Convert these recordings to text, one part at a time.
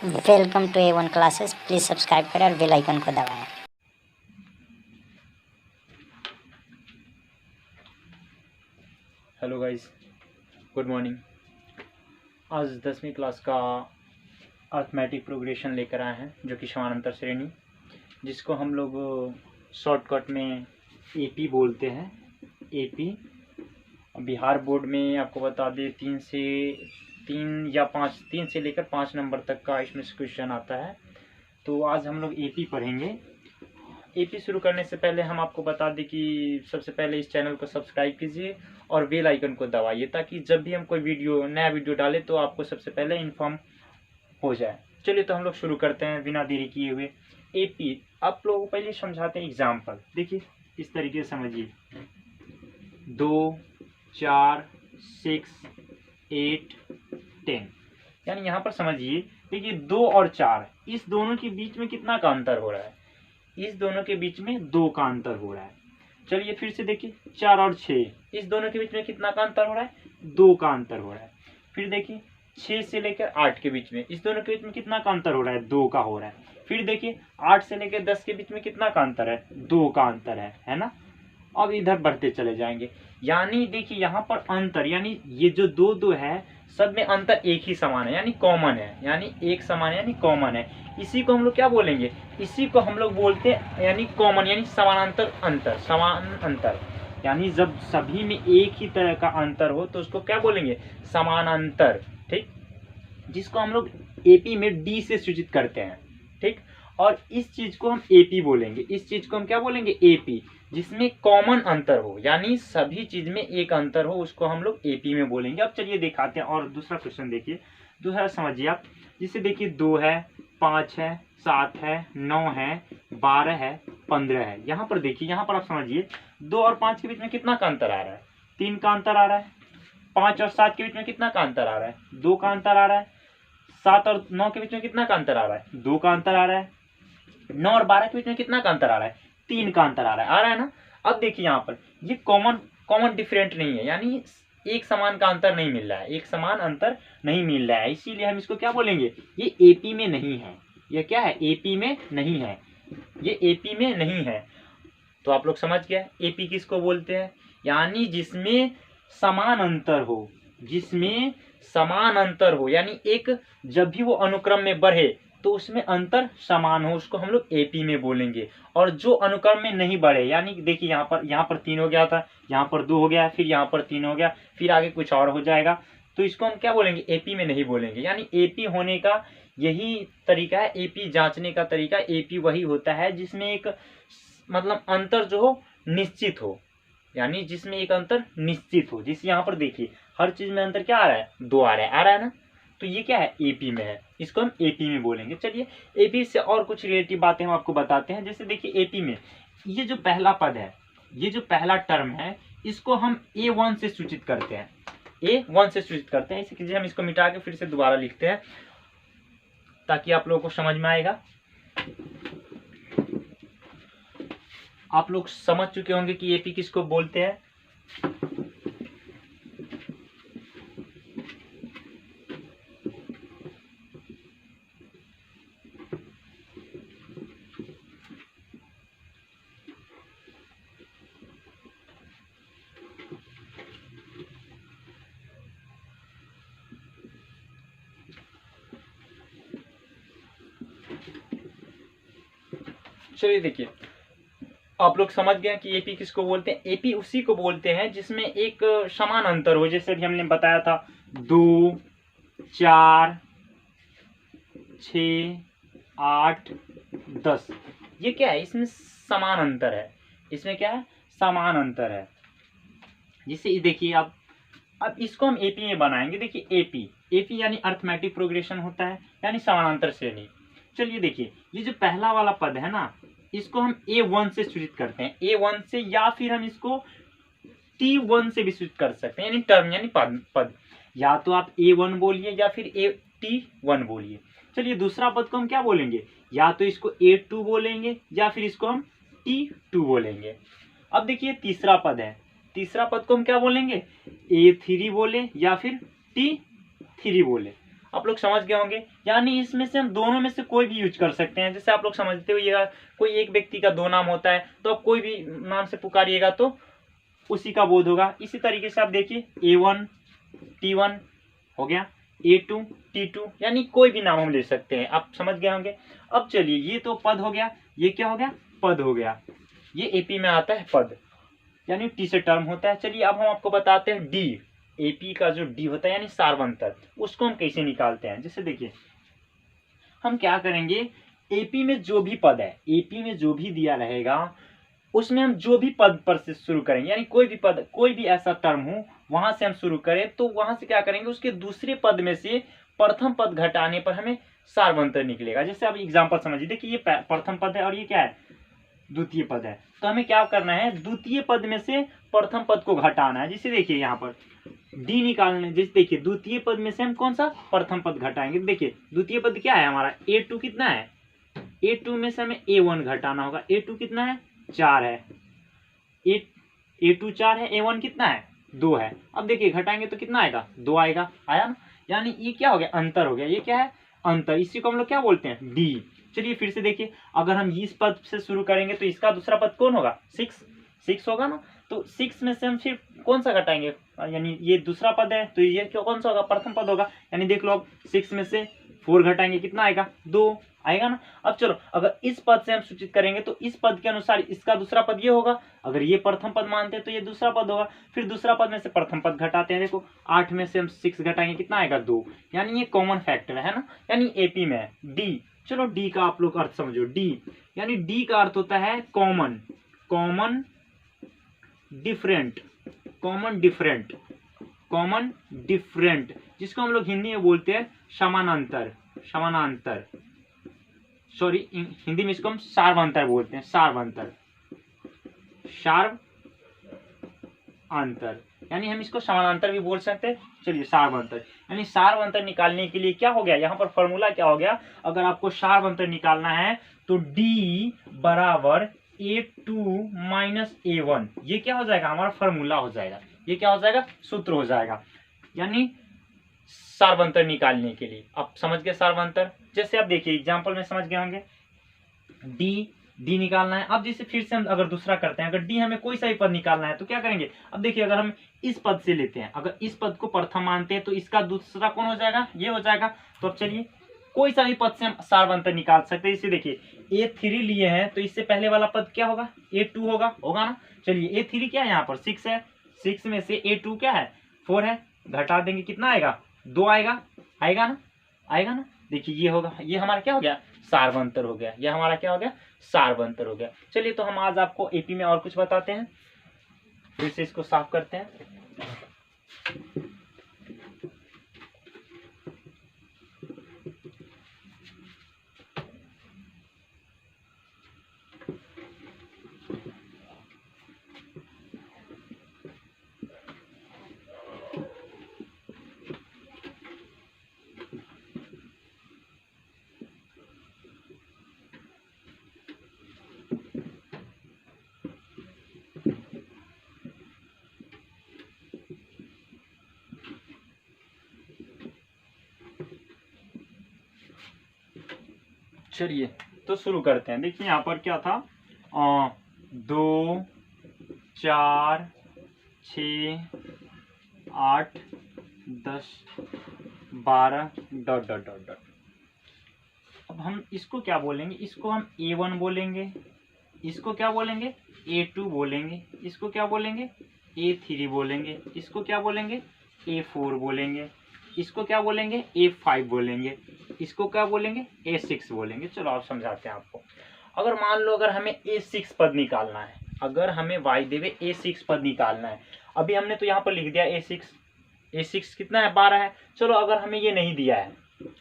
Welcome to A1 classes. Please subscribe करें और bell icon को दबाएं। Hello guys, good morning. आज 10वीं क्लास का अर्थमेटिक प्रोग्रेशन लेकर आए हैं, जो कि समानांतर श्रेणी, जिसको हम लोग शॉर्टकट में एपी बोलते हैं। एपी बिहार बोर्ड में आपको बता दें 3 से लेकर 5 नंबर तक का इसमें क्वेश्चन आता है। तो आज हम लोग एपी पढ़ेंगे। एपी शुरू करने से पहले हम आपको बता दें कि सबसे पहले इस चैनल को सब्सक्राइब कीजिए और बेल आइकन को दबाइए, ताकि जब भी हम कोई नया वीडियो डालें तो आपको सबसे पहले इन्फॉर्म हो जाए। चलिए तो हम लोग शुरू करते हैं बिना देरी किए हुए। एपी आप लोगों को पहले समझाते हैं एग्जाम्पल। देखिए इस तरीके से समझिए, 2, 4, 6, 8, 10। यानी यहाँ पर समझिए, देखिए 2 और 4, इस दोनों के बीच में कितना का अंतर हो रहा है? इस दोनों के बीच में 2 का अंतर हो रहा है। चलिए फिर से देखिए, 4 और 6, इस दोनों के बीच में कितना का अंतर हो रहा है? 2 का अंतर हो रहा है। फिर देखिए 6 से लेकर 8 के बीच में, इस दोनों के बीच में कितना का अंतर हो रहा है? 2 का हो रहा है। फिर देखिए 8 से लेकर 10 के बीच में कितना का अंतर है? 2 का अंतर है ना। अब इधर बढ़ते चले जाएंगे, यानी देखिए यहाँ पर अंतर, यानी ये जो दो है सब में अंतर एक ही समान है, यानी कॉमन है, यानी एक समान है, यानी कॉमन है। इसी को हम लोग क्या बोलेंगे? इसी को हम लोग बोलते हैं यानी कॉमन, यानी समानांतर अंतर। समान अंतर यानी जब सभी में एक ही तरह का अंतर हो तो उसको क्या बोलेंगे? समानांतर। ठीक, जिसको हम लोग एपी में डी से सूचित करते हैं। ठीक, और इस चीज को हम एपी बोलेंगे। इस चीज को हम क्या बोलेंगे? एपी, जिसमें कॉमन अंतर हो, यानी सभी चीज में एक अंतर हो, उसको हम लोग एपी में बोलेंगे। अब चलिए दिखाते हैं। और दूसरा क्वेश्चन देखिए, दूसरा समझिए आप। जिसे देखिए 2 है, 5 है, 7 है, 9 है, 12 है, 15 है। यहाँ पर देखिए, यहाँ पर आप समझिए 2 और 5 के बीच में कितना का अंतर आ रहा है? 3 का अंतर आ रहा है। 5 और 7 के बीच में कितना का अंतर आ रहा है? 2 का अंतर आ रहा है। 7 और 9 के बीच में कितना का अंतर आ रहा है? 2 का अंतर आ रहा है। 9 और 12 के बीच में कितना का अंतर आ रहा है? 3 का अंतर आ रहा है ना। अब देखिए यहाँ पर ये कॉमन डिफरेंट नहीं है, यानी एक समान का अंतर नहीं मिल रहा है, एक समान अंतर नहीं मिल रहा है। इसीलिए हम इसको क्या बोलेंगे? ये एपी में नहीं है। ये क्या है? एपी में नहीं है। ये एपी में नहीं है। तो आप लोग समझ गए एपी किसको बोलते हैं? यानी जिसमें समान अंतर हो, जिसमें समान अंतर हो, यानी एक जब भी वो अनुक्रम में बढ़े तो उसमें अंतर समान हो, उसको हम लोग एपी में बोलेंगे। और जो अनुक्रम में नहीं बढ़े, यानी देखिए यहाँ पर 3 हो गया था, यहाँ पर 2 हो गया, फिर यहाँ पर 3 हो गया, फिर आगे कुछ और हो जाएगा, तो इसको हम क्या बोलेंगे? एपी में नहीं बोलेंगे। यानी एपी होने का यही तरीका है, एपी जांचने का तरीका। एपी वही होता है जिसमें एक मतलब अंतर जो हो निश्चित हो, यानी जिसमें एक अंतर निश्चित हो। जिस यहाँ पर देखिए हर चीज में अंतर क्या आ रहा है? 2 आ रहा है ना। तो ये क्या है? एपी में है, इसको हम एपी में बोलेंगे। चलिए एपी से और कुछ रिलेटिव बातें हम आपको बताते हैं। जैसे देखिए एपी में ये जो पहला पद है, ये जो पहला टर्म है, इसको हम A1 से सूचित करते हैं। A1 से सूचित करते हैं। इसे कीजिए, हम इसको मिटा के फिर से दोबारा लिखते हैं ताकि आप लोगों को समझ में आएगा। आप लोग समझ चुके होंगे कि एपी किसको बोलते हैं। चलिए देखिए, आप लोग समझ गए कि एपी किसको बोलते हैं। एपी उसी को बोलते हैं जिसमें एक समान अंतर हो। जैसे अभी हमने बताया था 2, 4, 6, 8, 10। ये क्या है? इसमें समान अंतर है। इसमें क्या है? समान अंतर है। जिसे देखिए आप, अब इसको हम एपी में बनाएंगे। देखिए एपी यानी अर्थमेटिक प्रोग्रेशन होता है, यानी समानांतर श्रेणी। चलिए देखिए, ये जो पहला वाला पद है ना, इसको हम A1 से सूचित करते हैं। A1 से, या फिर हम इसको T1 से भी सूचित कर सकते हैं, यानी टर्म, यानी पद। या तो आप A1 बोलिए या फिर T1 बोलिए। चलिए दूसरा पद को हम क्या बोलेंगे? या तो इसको A2 बोलेंगे या फिर इसको हम T2 बोलेंगे। अब देखिए तीसरा पद है, तीसरा पद को हम क्या बोलेंगे? A3 बोले या फिर T3 बोले। आप लोग समझ गए होंगे। यानी इसमें से हम दोनों में से कोई भी यूज कर सकते हैं। जैसे आप लोग समझते होइएगा कोई एक व्यक्ति का दो नाम होता है तो आप कोई भी नाम से पुकारिएगा तो उसी का बोध होगा। इसी तरीके से आप देखिए A1 T1 हो गया, A2 T2, यानी कोई भी नाम हम ले सकते हैं। आप समझ गए होंगे। अब चलिए, ये तो पद हो गया, ये क्या हो गया, पद हो गया। ये एपी में आता है पद, यानी टी से टर्म होता है। चलिए अब हम आपको बताते हैं डी। एपी का जो डी होता है यानी सार्वंतर, उसको हम कैसे निकालते हैं। जैसे देखिए हम क्या करेंगे, एपी में जो भी पद है, एपी में जो भी दिया रहेगा उसमें हम जो भी पद पर से शुरू करेंगे, यानी कोई भी पद, कोई भी ऐसा टर्म हो वहां से हम शुरू करें तो वहां से क्या करेंगे, उसके दूसरे पद में से प्रथम पद घटाने पर हमें सार्वंतर निकलेगा। जैसे अब एग्जांपल समझिए, देखिए ये प्रथम पद है और ये क्या है, द्वितीय पद है। तो हमें क्या करना है, द्वितीय पद में से प्रथम पद को घटाना है। जैसे देखिए यहाँ पर डी निकालने, जैसे देखिए द्वितीय पद में से हम कौन सा प्रथम पद घटाएंगे। देखिए द्वितीय पद क्या है हमारा, A2 कितना है, A2 में से हमें A1 घटाना होगा। A2 कितना है, 4 है, A2 4 है, A1 कितना है, 2 है। अब देखिए घटाएंगे तो कितना आएगा, 2 आएगा, आया ना। यानी ये क्या हो गया, अंतर हो गया। ये क्या है, अंतर। इसी को हम लोग क्या बोलते हैं, डी। चलिए फिर से देखिए, अगर हम इस पद से शुरू करेंगे तो इसका दूसरा पद कौन होगा, 6 होगा ना। तो 6 में से हम फिर कौन सा घटाएंगे, यानी ये दूसरा पद है तो ये क्यों कौन सा होगा, प्रथम पद होगा। यानी देख लो अब 6 में से 4 घटाएंगे कितना आएगा, 2 आएगा ना। अब चलो, अगर इस पद से हम सूचित करेंगे तो इस पद के अनुसार इसका दूसरा पद ये होगा। अगर ये प्रथम पद मानते हैं तो ये दूसरा पद होगा। फिर दूसरा पद में से प्रथम पद घटाते हैं, देखो 8 में से हम 6 घटाएंगे कितना आएगा, 2। यानी ये कॉमन फैक्टर है ना, यानी एपी में डी। चलो डी का आप लोग अर्थ समझो, डी यानी डी का अर्थ होता है common, common different, common different, common different, जिसको हम लोग हिंदी में बोलते हैं समानांतर, समानांतर, सॉरी हिंदी में इसको हम सार्वंतर बोलते हैं, सार्वंतर, सार्व अंतर, यानी हम इसको समानांतर भी बोल सकते हैं। चलिए सार्वंतर, यानी सार्वंतर निकालने के लिए क्या हो गया, यहाँ पर फॉर्मूला क्या हो गया, अगर आपको सार्वंतर निकालना है तो D बराबर A2 माइनस A1, ये क्या हो जाएगा, हमारा फॉर्मूला हो जाएगा। ये क्या हो जाएगा, सूत्र हो जाएगा, यानी सार्वंतर निकालने के लिए। आप समझ गए सार्वंतर। जैसे आप देखिए एग्जांपल में समझ गए होंगे, डी निकालना है। अब जैसे फिर से हम अगर दूसरा करते हैं, अगर डी हमें कोई सा भी पद निकालना है तो क्या करेंगे। अब देखिए अगर हम इस पद से लेते हैं, अगर इस पद को प्रथम मानते हैं तो इसका दूसरा कौन हो जाएगा, ये हो जाएगा। तो अब चलिए कोई सा भी पद से हम सार्वंतर निकाल सकते हैं। इसे देखिए A3 लिए हैं तो इससे पहले वाला पद क्या होगा, A2 होगा, होगा ना। चलिए A3 क्या है, यहाँ पर 6 है, 6 में से A2 क्या है, 4 है, घटा देंगे कितना आएगा, 2 आएगा, आएगा ना, आएगा ना। देखिए ये होगा, ये हमारा क्या हो गया, सार्वंतर हो गया। ये हमारा क्या हो गया, सार्वंतर हो गया। चलिए तो हम आज आपको एपी में और कुछ बताते हैं, फिर से इसको साफ करते हैं। चलिए तो शुरू करते हैं। देखिए यहाँ पर क्या था, 2 4 6 8 10 12 डॉट डॉट डॉट डॉट। अब हम इसको क्या बोलेंगे, इसको हम A1 बोलेंगे, इसको क्या बोलेंगे, A2 बोलेंगे, इसको क्या बोलेंगे, A3 बोलेंगे, इसको क्या बोलेंगे, A4 बोलेंगे, इसको क्या बोलेंगे, A5 बोलेंगे, इसको क्या बोलेंगे, A6 बोलेंगे। चलो आप समझाते हैं आपको। अगर मान लो अगर हमें A6 पद निकालना है, अगर हमें वायुदेव A6 पद निकालना है, अभी हमने तो यहाँ पर लिख दिया A6 कितना है, 12 है। चलो अगर हमें ये नहीं दिया है,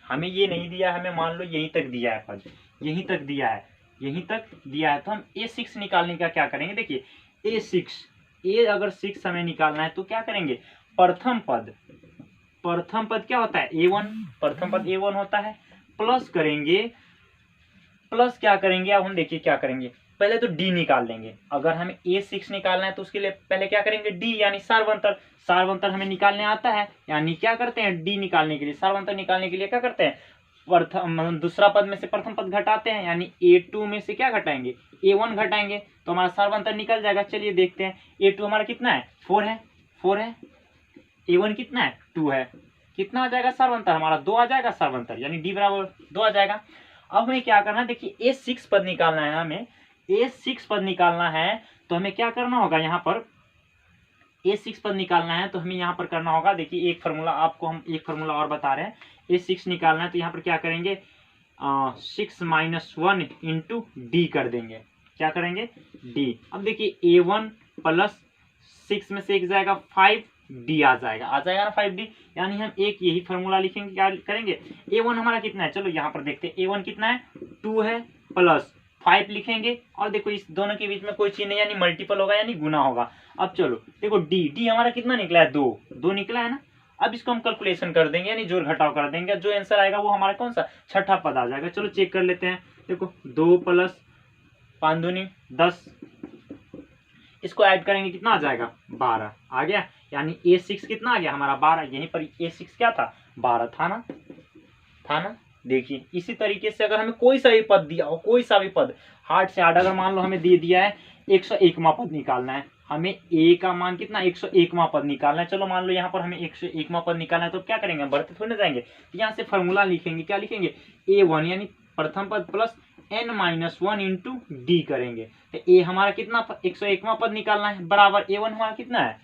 हमें ये नहीं दिया है, हमें मान लो यहीं तक दिया है पद, यहीं तक दिया है, यहीं तक दिया है, तो हम A6 निकालने का क्या करेंगे। देखिए A6 अगर 6 हमें निकालना है तो क्या करेंगे, प्रथम पद क्या होता है, A1, प्रथम पद A1 होता है, प्लस करेंगे, प्लस क्या करेंगे, अब हम देखिए क्या करेंगे, पहले तो डी निकाल लेंगे। अगर हमें A6 निकालना है तो उसके लिए पहले क्या करेंगे, डी यानी सार्वंतर। सार्वंतर हमें निकालने आता है, यानी क्या करते हैं, डी निकालने के लिए, सार्वंतर निकालने के लिए क्या करते हैं, प्रथम मतलब दूसरा पद में से प्रथम पद घटाते हैं, यानी A2 में से क्या घटाएंगे, A1 घटाएंगे, तो हमारा सार्वंतर निकल जाएगा। चलिए देखते हैं, A2 हमारा कितना है, 4 है, 4 है, A1 कितना है, 2 है, कितना आ जाएगा सार्वंतर हमारा, 2 आ जाएगा सार्वंतर, यानी डी बराबर 2 आ जाएगा। अब हमें क्या करना है, देखिए A6 पद निकालना है, हमें A6 पद निकालना है, तो हमें क्या करना होगा, यहाँ पर A6 पद निकालना है तो हमें यहाँ पर करना होगा, देखिए एक फार्मूला आपको हम एक फार्मूला और बता रहे हैं। A6 निकालना है तो यहाँ पर क्या करेंगे, 6 - 1 इंटू डी कर देंगे, क्या करेंगे, डी। अब देखिए A1 प्लस 6 में से एक जाएगा 5, डी आ जाएगा ना 5D, यानी हम एक यही फार्मूला लिखेंगे, क्या करेंगे, A1 हमारा कितना है, चलो यहाँ पर देखते हैं, A1 कितना है, 2 है, प्लस 5 लिखेंगे, और देखो इस दोनों के बीच में कोई चीज नहीं, यानी मल्टीपल होगा, यानी गुना होगा। अब चलो देखो डी हमारा कितना निकला है, 2 निकला है ना। अब इसको हम कैलकुलेशन कर देंगे, यानी जोड़ घटाव कर देंगे, जो आंसर आएगा वो हमारा कौन सा, छठा पद आ जाएगा। चलो चेक कर लेते हैं, देखो 2 प्लस 5 दूनी 10, इसको ऐड करेंगे कितना आ जाएगा, 12 आ गया, यानी A6 कितना आ गया हमारा, 12। यहीं पर A6 क्या था, 12 था ना। देखिए इसी तरीके से अगर हमें कोई सा भी पद दिया हो, कोई सा भी पद हार्ड से हार्ड, अगर मान लो हमें दे दिया है 101वां पद निकालना है, हमें A का मान कितना, 101वां पद निकालना है। चलो मान लो यहाँ पर हमें 101वां पद निकालना है, तो क्या करेंगे, बढ़ते थोड़ी ना जाएंगे, तो यहाँ से फॉर्मूला लिखेंगे, क्या लिखेंगे, A1 यानी प्रथम पद प्लस n-1 इंटू डी करेंगे, तो A हमारा कितना, 101वां पद निकालना है, बराबर A1 हमारा कितना है,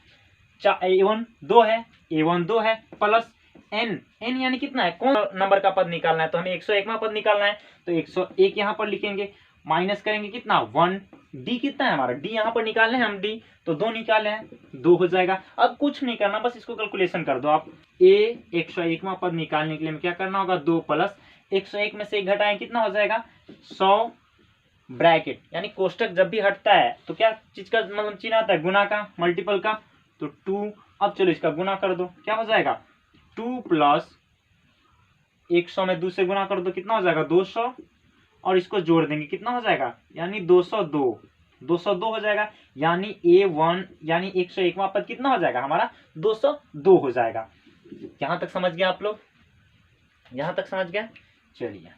A1 2 है, A1 2 है, प्लस n यानी कितना है, कौन नंबर का पद निकालना है, तो हमें 101वां पद निकालना है, तो 101 यहाँ पर लिखेंगे, माइनस करेंगे कितना, 1, डी कितना है हमारा, डी यहाँ पर निकालने हैं हम, डी तो 2 निकाले हैं, 2 हो जाएगा। अब कुछ नहीं करना, बस इसको कैलकुलेशन कर दो आप। 101वां पद निकालने के लिए हमें क्या करना होगा, 2 प्लस 101 में से एक घटाएं, कितना हो जाएगा, 100 ब्रैकेट, यानी कोष्टक जब भी हटता है तो क्या चीज का मतलब चिन्ह आता है, गुना का, मल्टीपल का, तो 2। अब चलो इसका गुना कर दो, क्या हो जाएगा, 2 प्लस 100 में 2 से गुना कर दो, कितना हो जाएगा, 200, और इसको जोड़ देंगे, कितना हो जाएगा, यानी 202 हो जाएगा, यानी A1 यानी 101वां पद कितना हो जाएगा हमारा, 202 हो जाएगा। यहां तक समझ गया आप लोग, यहां तक समझ गया, चलिए।